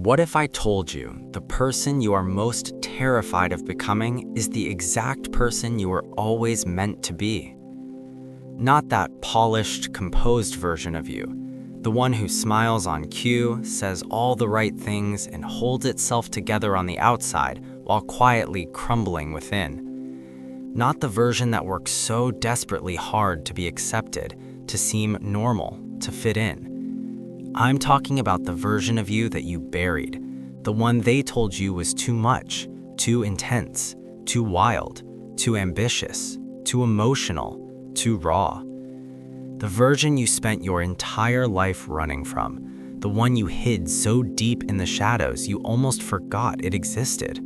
What if I told you the person you are most terrified of becoming is the exact person you were always meant to be? Not that polished, composed version of you, the one who smiles on cue, says all the right things, and holds itself together on the outside while quietly crumbling within. Not the version that works so desperately hard to be accepted, to seem normal, to fit in. I'm talking about the version of you that you buried, the one they told you was too much, too intense, too wild, too ambitious, too emotional, too raw. The version you spent your entire life running from, the one you hid so deep in the shadows you almost forgot it existed.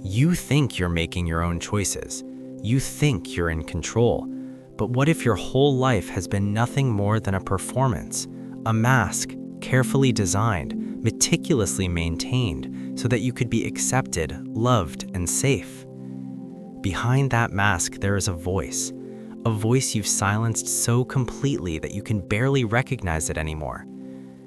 You think you're making your own choices. You think you're in control. But what if your whole life has been nothing more than a performance? A mask, carefully designed, meticulously maintained, so that you could be accepted, loved, and safe. Behind that mask, there is a voice you've silenced so completely that you can barely recognize it anymore.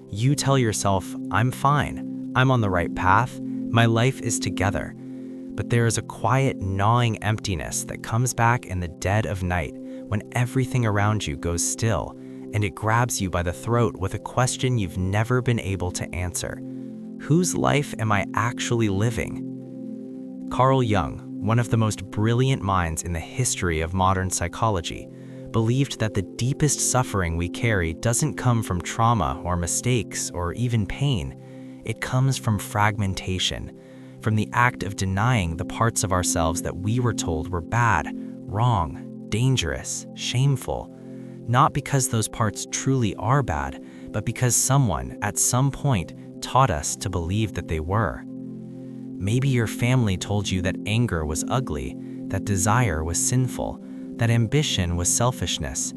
You tell yourself, I'm fine, I'm on the right path, my life is together. But there is a quiet, gnawing emptiness that comes back in the dead of night when everything around you goes still, and it grabs you by the throat with a question you've never been able to answer. Whose life am I actually living? Carl Jung, one of the most brilliant minds in the history of modern psychology, believed that the deepest suffering we carry doesn't come from trauma or mistakes or even pain. It comes from fragmentation, from the act of denying the parts of ourselves that we were told were bad, wrong, dangerous, shameful. Not because those parts truly are bad, but because someone, at some point, taught us to believe that they were. Maybe your family told you that anger was ugly, that desire was sinful, that ambition was selfishness.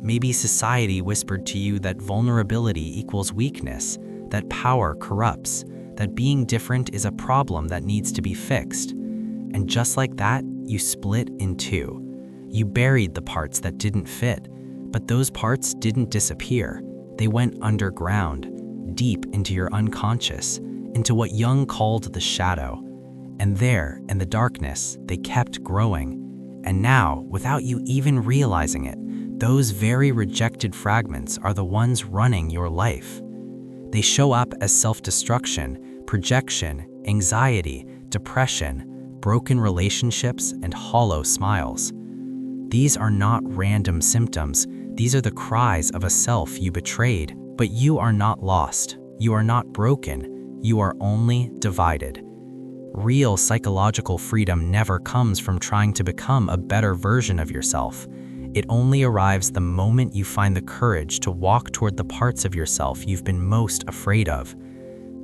Maybe society whispered to you that vulnerability equals weakness, that power corrupts, that being different is a problem that needs to be fixed. And just like that, you split in two. You buried the parts that didn't fit. But those parts didn't disappear. They went underground, deep into your unconscious, into what Jung called the shadow. And there, in the darkness, they kept growing. And now, without you even realizing it, those very rejected fragments are the ones running your life. They show up as self-destruction, projection, anxiety, depression, broken relationships, and hollow smiles. These are not random symptoms. These are the cries of a self you betrayed. But you are not lost. You are not broken. You are only divided. Real psychological freedom never comes from trying to become a better version of yourself. It only arrives the moment you find the courage to walk toward the parts of yourself you've been most afraid of.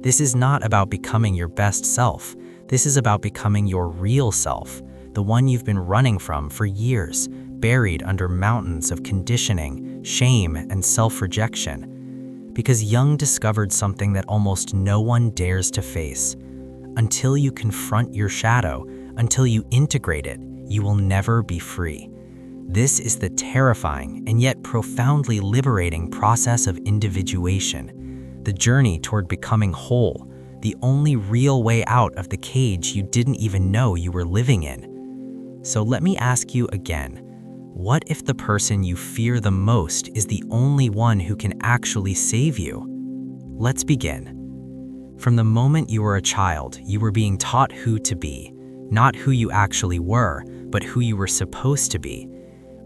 This is not about becoming your best self. This is about becoming your real self, the one you've been running from for years, buried under mountains of conditioning, shame, and self-rejection. Because Jung discovered something that almost no one dares to face. Until you confront your shadow, until you integrate it, you will never be free. This is the terrifying and yet profoundly liberating process of individuation, the journey toward becoming whole, the only real way out of the cage you didn't even know you were living in. So let me ask you again. What if the person you fear the most is the only one who can actually save you? Let's begin. From the moment you were a child, you were being taught who to be, not who you actually were, but who you were supposed to be.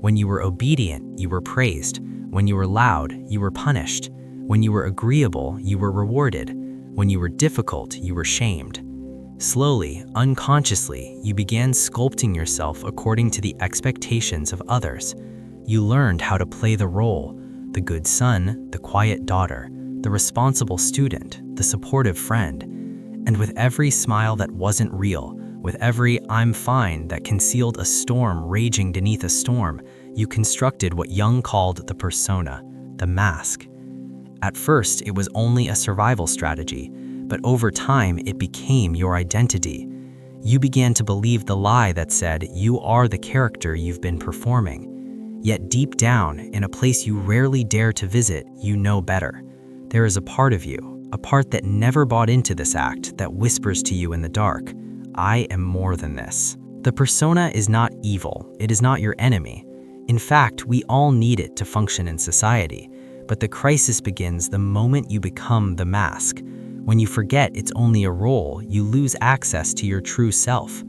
When you were obedient, you were praised. When you were loud, you were punished. When you were agreeable, you were rewarded. When you were difficult, you were shamed. Slowly, unconsciously, you began sculpting yourself according to the expectations of others. You learned how to play the role, the good son, the quiet daughter, the responsible student, the supportive friend. And with every smile that wasn't real, with every "I'm fine" that concealed a storm raging beneath a storm, you constructed what Jung called the persona, the mask. At first, it was only a survival strategy, but over time, it became your identity. You began to believe the lie that said you are the character you've been performing. Yet deep down, in a place you rarely dare to visit, you know better. There is a part of you, a part that never bought into this act, that whispers to you in the dark, I am more than this. The persona is not evil, it is not your enemy. In fact, we all need it to function in society, but the crisis begins the moment you become the mask. When you forget it's only a role, you lose access to your true self.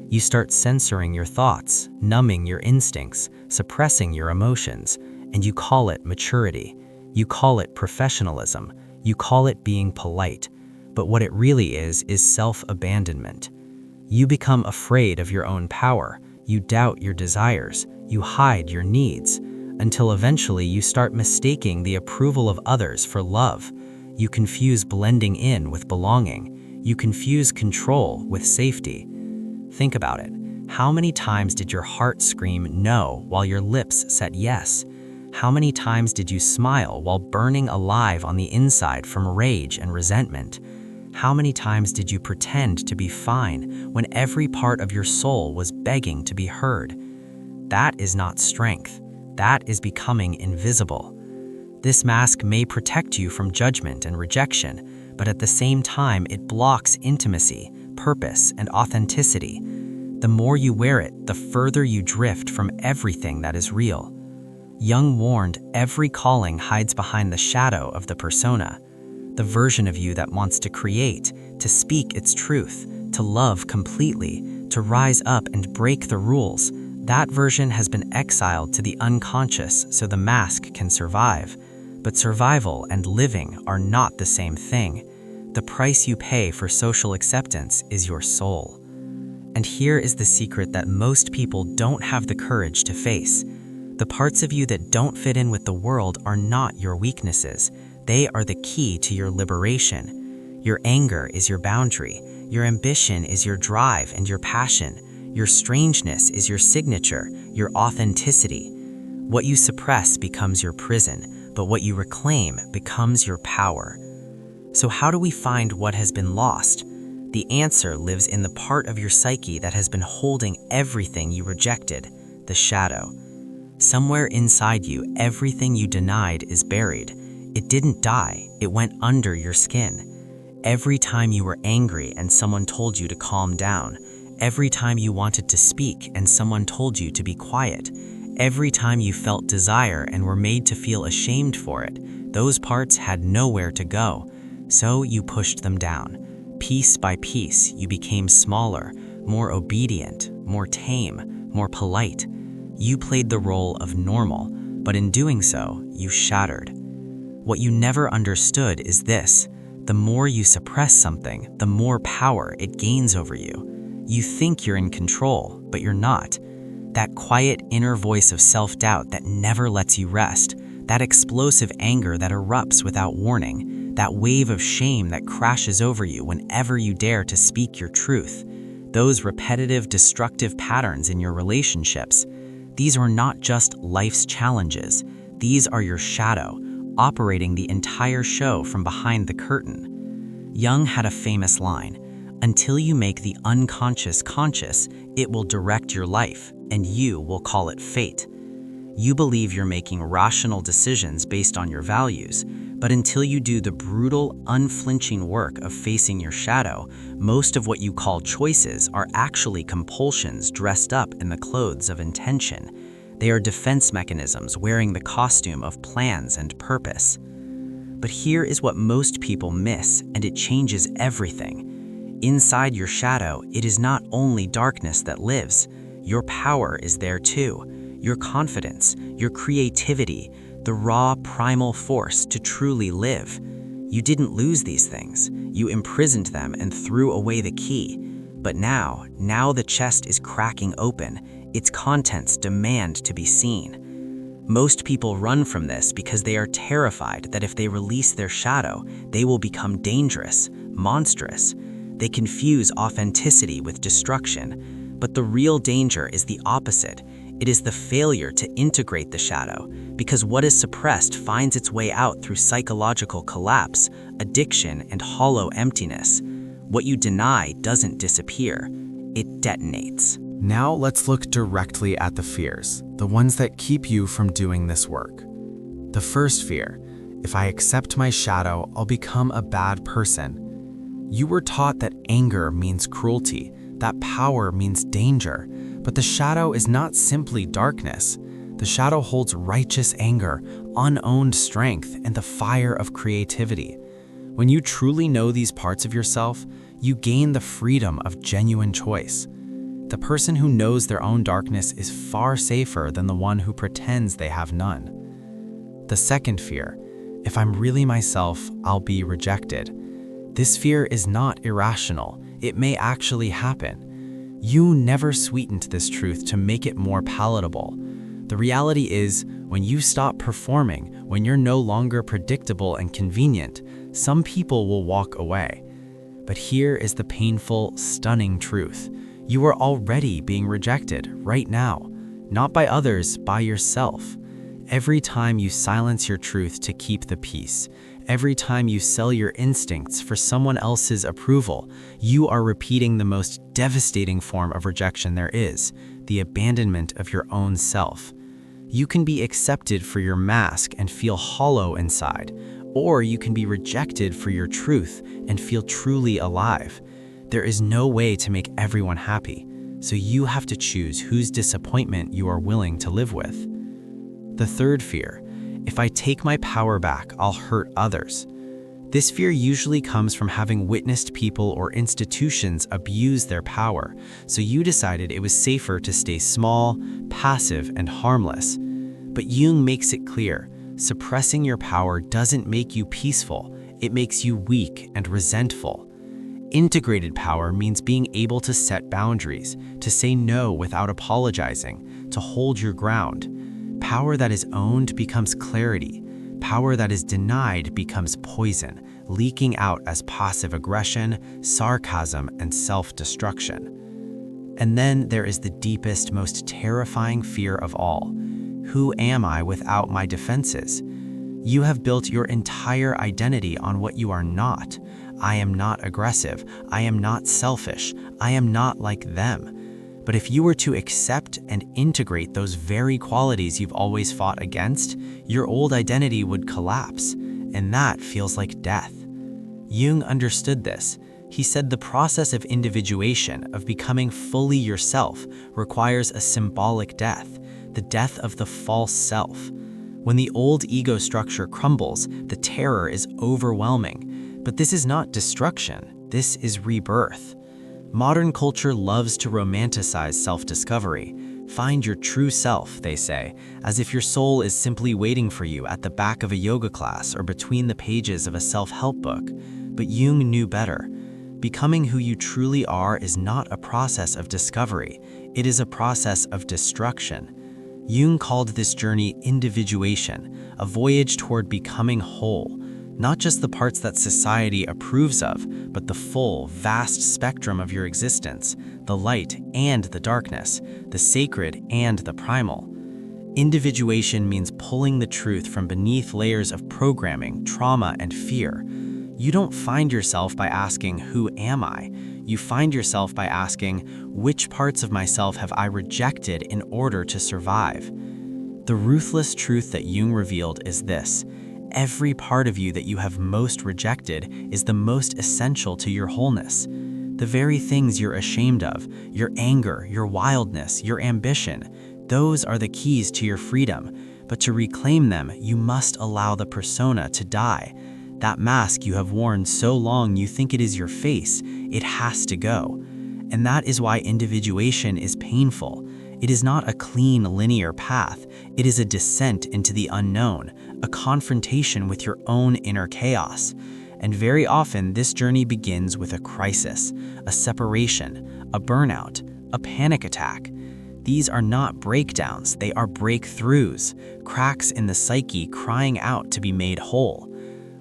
You start censoring your thoughts, numbing your instincts, suppressing your emotions, and you call it maturity. You call it professionalism. You call it being polite. But what it really is self-abandonment. You become afraid of your own power. You doubt your desires. You hide your needs. Until eventually you start mistaking the approval of others for love. You confuse blending in with belonging. You confuse control with safety. Think about it. How many times did your heart scream no while your lips said yes? How many times did you smile while burning alive on the inside from rage and resentment? How many times did you pretend to be fine when every part of your soul was begging to be heard? That is not strength. That is becoming invisible. This mask may protect you from judgment and rejection, but at the same time it blocks intimacy, purpose, and authenticity. The more you wear it, the further you drift from everything that is real. Jung warned, every calling hides behind the shadow of the persona. The version of you that wants to create, to speak its truth, to love completely, to rise up and break the rules, that version has been exiled to the unconscious so the mask can survive. But survival and living are not the same thing. The price you pay for social acceptance is your soul. And here is the secret that most people don't have the courage to face. The parts of you that don't fit in with the world are not your weaknesses. They are the key to your liberation. Your anger is your boundary. Your ambition is your drive and your passion. Your strangeness is your signature, your authenticity. What you suppress becomes your prison, but what you reclaim becomes your power. So how do we find what has been lost? The answer lives in the part of your psyche that has been holding everything you rejected, the shadow. Somewhere inside you, everything you denied is buried. It didn't die, it went under your skin. Every time you were angry and someone told you to calm down, every time you wanted to speak and someone told you to be quiet, every time you felt desire and were made to feel ashamed for it, those parts had nowhere to go, so you pushed them down. Piece by piece, you became smaller, more obedient, more tame, more polite. You played the role of normal, but in doing so, you shattered. What you never understood is this: the more you suppress something, the more power it gains over you. You think you're in control, but you're not. That quiet inner voice of self-doubt that never lets you rest, that explosive anger that erupts without warning, that wave of shame that crashes over you whenever you dare to speak your truth, those repetitive, destructive patterns in your relationships, these are not just life's challenges. These are your shadow, operating the entire show from behind the curtain. Jung had a famous line, "Until you make the unconscious conscious, it will direct your life, and you will call it fate." You believe you're making rational decisions based on your values, but until you do the brutal, unflinching work of facing your shadow, most of what you call choices are actually compulsions dressed up in the clothes of intention. They are defense mechanisms wearing the costume of plans and purpose. But here is what most people miss, and it changes everything. Inside your shadow, it is not only darkness that lives. Your power is there too. Your confidence, your creativity, the raw primal force to truly live. You didn't lose these things. You imprisoned them and threw away the key. But now the chest is cracking open. Its contents demand to be seen. Most people run from this because they are terrified that if they release their shadow, they will become dangerous, monstrous. They confuse authenticity with destruction. But the real danger is the opposite. It is the failure to integrate the shadow, because what is suppressed finds its way out through psychological collapse, addiction, and hollow emptiness. What you deny doesn't disappear, it detonates. Now let's look directly at the fears, the ones that keep you from doing this work. The first fear If I accept my shadow, I'll become a bad person. You were taught that anger means cruelty, that power means danger, but the shadow is not simply darkness. The shadow holds righteous anger, unowned strength, and the fire of creativity. When you truly know these parts of yourself, you gain the freedom of genuine choice. The person who knows their own darkness is far safer than the one who pretends they have none. The second fear, if I'm really myself, I'll be rejected. This fear is not irrational. It may actually happen. Jung never sweetened this truth to make it more palatable. The reality is, when you stop performing, when you're no longer predictable and convenient, some people will walk away. But here is the painful, stunning truth. You are already being rejected right now, not by others, by yourself. Every time you silence your truth to keep the peace, every time you sell your instincts for someone else's approval, you are repeating the most devastating form of rejection there is, the abandonment of your own self. You can be accepted for your mask and feel hollow inside, or you can be rejected for your truth and feel truly alive. There is no way to make everyone happy, so you have to choose whose disappointment you are willing to live with. The third fear, if I take my power back, I'll hurt others. This fear usually comes from having witnessed people or institutions abuse their power, so you decided it was safer to stay small, passive, and harmless. But Jung makes it clear, suppressing your power doesn't make you peaceful, it makes you weak and resentful. Integrated power means being able to set boundaries, to say no without apologizing, to hold your ground. Power that is owned becomes clarity. Power that is denied becomes poison, leaking out as passive aggression, sarcasm, and self-destruction. And then there is the deepest, most terrifying fear of all. Who am I without my defenses? You have built your entire identity on what you are not. I am not aggressive. I am not selfish. I am not like them. But if you were to accept and integrate those very qualities you've always fought against, your old identity would collapse, and that feels like death. Jung understood this. He said the process of individuation, of becoming fully yourself, requires a symbolic death, the death of the false self. When the old ego structure crumbles, the terror is overwhelming. But this is not destruction, this is rebirth. Modern culture loves to romanticize self-discovery. Find your true self, they say, as if your soul is simply waiting for you at the back of a yoga class or between the pages of a self-help book. But Jung knew better. Becoming who you truly are is not a process of discovery. It is a process of destruction. Jung called this journey individuation, a voyage toward becoming whole. Not just the parts that society approves of, but the full, vast spectrum of your existence, the light and the darkness, the sacred and the primal. Individuation means pulling the truth from beneath layers of programming, trauma, and fear. You don't find yourself by asking, who am I? You find yourself by asking, which parts of myself have I rejected in order to survive? The ruthless truth that Jung revealed is this. Every part of you that you have most rejected is the most essential to your wholeness. The very things you're ashamed of, your anger, your wildness, your ambition, those are the keys to your freedom. But to reclaim them, you must allow the persona to die. That mask you have worn so long you think it is your face, it has to go. And that is why individuation is painful. It is not a clean, linear path. It is a descent into the unknown, a confrontation with your own inner chaos. And very often, this journey begins with a crisis, a separation, a burnout, a panic attack. These are not breakdowns, they are breakthroughs, cracks in the psyche crying out to be made whole.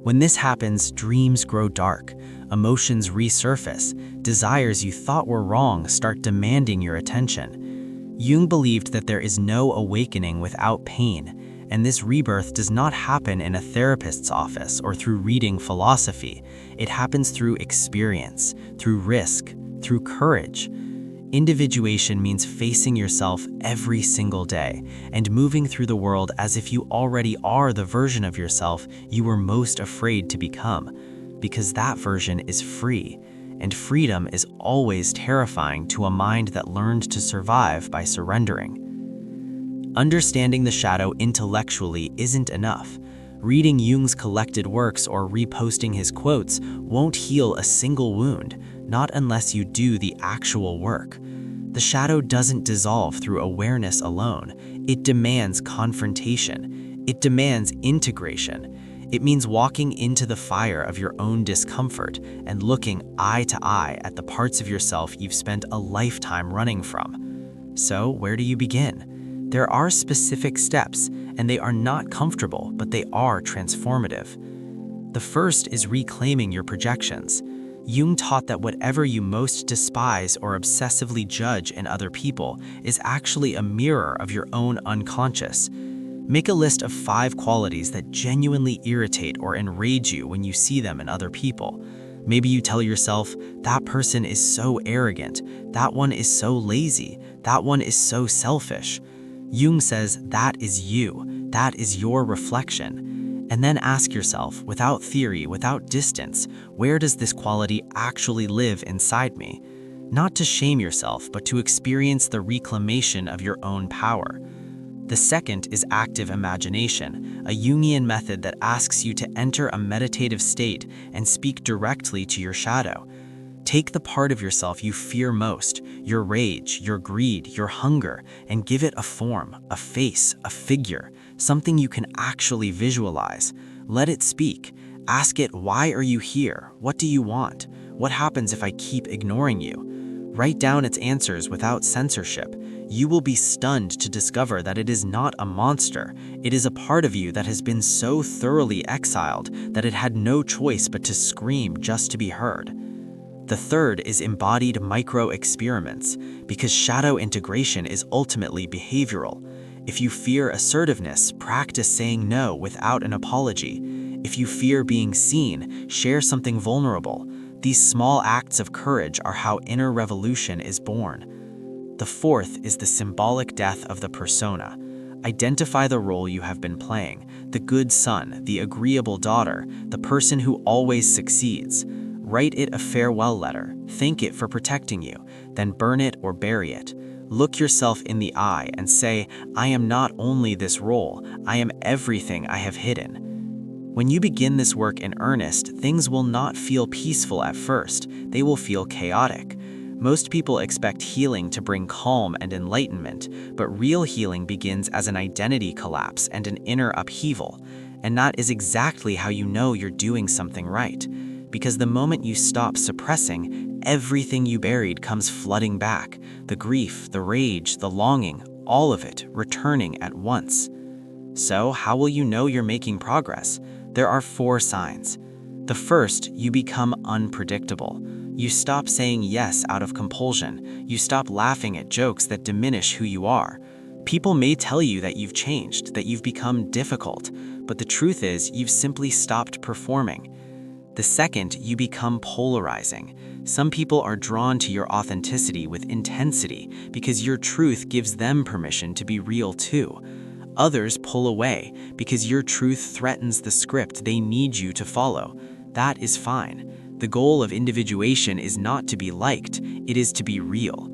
When this happens, dreams grow dark, emotions resurface, desires you thought were wrong start demanding your attention. Jung believed that there is no awakening without pain, and this rebirth does not happen in a therapist's office or through reading philosophy. It happens through experience, through risk, through courage. Individuation means facing yourself every single day and moving through the world as if you already are the version of yourself you were most afraid to become, because that version is free, and freedom is always terrifying to a mind that learned to survive by surrendering. Understanding the shadow intellectually isn't enough. Reading Jung's collected works or reposting his quotes won't heal a single wound, not unless you do the actual work. The shadow doesn't dissolve through awareness alone. It demands confrontation. It demands integration. It means walking into the fire of your own discomfort and looking eye to eye at the parts of yourself you've spent a lifetime running from. So, where do you begin? There are specific steps, and they are not comfortable, but they are transformative. The first is reclaiming your projections. Jung taught that whatever you most despise or obsessively judge in other people is actually a mirror of your own unconscious. Make a list of 5 qualities that genuinely irritate or enrage you when you see them in other people. Maybe you tell yourself, that person is so arrogant, that one is so lazy, that one is so selfish. Jung says that is you, that is your reflection. And then ask yourself, without theory, without distance, where does this quality actually live inside me? Not to shame yourself, but to experience the reclamation of your own power. The second is active imagination, a Jungian method that asks you to enter a meditative state and speak directly to your shadow. Take the part of yourself you fear most, your rage, your greed, your hunger, and give it a form, a face, a figure, something you can actually visualize. Let it speak. Ask it, why are you here? What do you want? What happens if I keep ignoring you? Write down its answers without censorship. You will be stunned to discover that it is not a monster. It is a part of you that has been so thoroughly exiled that it had no choice but to scream just to be heard. The third is embodied micro-experiments, because shadow integration is ultimately behavioral. If you fear assertiveness, practice saying no without an apology. If you fear being seen, share something vulnerable. These small acts of courage are how inner revolution is born. The fourth is the symbolic death of the persona. Identify the role you have been playing, the good son, the agreeable daughter, the person who always succeeds. Write it a farewell letter, thank it for protecting you, then burn it or bury it. Look yourself in the eye and say, I am not only this role, I am everything I have hidden. When you begin this work in earnest, things will not feel peaceful at first, they will feel chaotic. Most people expect healing to bring calm and enlightenment, but real healing begins as an identity collapse and an inner upheaval. And that is exactly how you know you're doing something right. Because the moment you stop suppressing, everything you buried comes flooding back. The grief, the rage, the longing, all of it returning at once. So, how will you know you're making progress? There are 4 signs. The first, you become unpredictable. You stop saying yes out of compulsion. You stop laughing at jokes that diminish who you are. People may tell you that you've changed, that you've become difficult, but the truth is you've simply stopped performing. The second, you become polarizing. Some people are drawn to your authenticity with intensity because your truth gives them permission to be real too. Others pull away because your truth threatens the script they need you to follow. That is fine. The goal of individuation is not to be liked, it is to be real.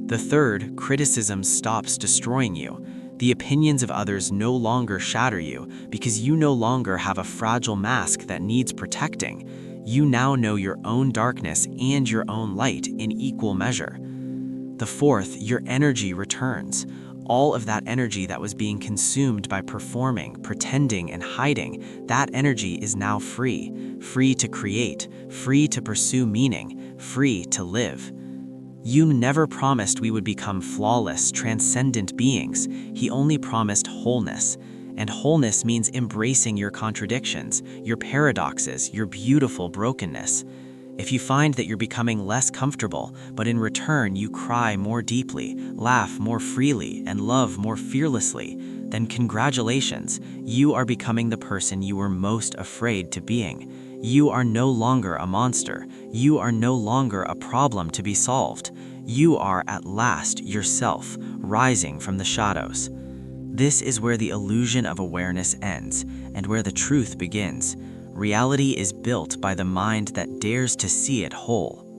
The third, criticism stops destroying you. The opinions of others no longer shatter you because you no longer have a fragile mask that needs protecting. You now know your own darkness and your own light in equal measure. The fourth, your energy returns. All of that energy that was being consumed by performing, pretending, and hiding, that energy is now free. Free to create, free to pursue meaning, free to live. Jung never promised we would become flawless, transcendent beings. He only promised wholeness. And wholeness means embracing your contradictions, your paradoxes, your beautiful brokenness. If you find that you're becoming less comfortable, but in return you cry more deeply, laugh more freely, and love more fearlessly, then congratulations, you are becoming the person you were most afraid to being. You are no longer a monster. You are no longer a problem to be solved. You are at last yourself, rising from the shadows. This is where the illusion of awareness ends, and where the truth begins. Reality is built by the mind that dares to see it whole.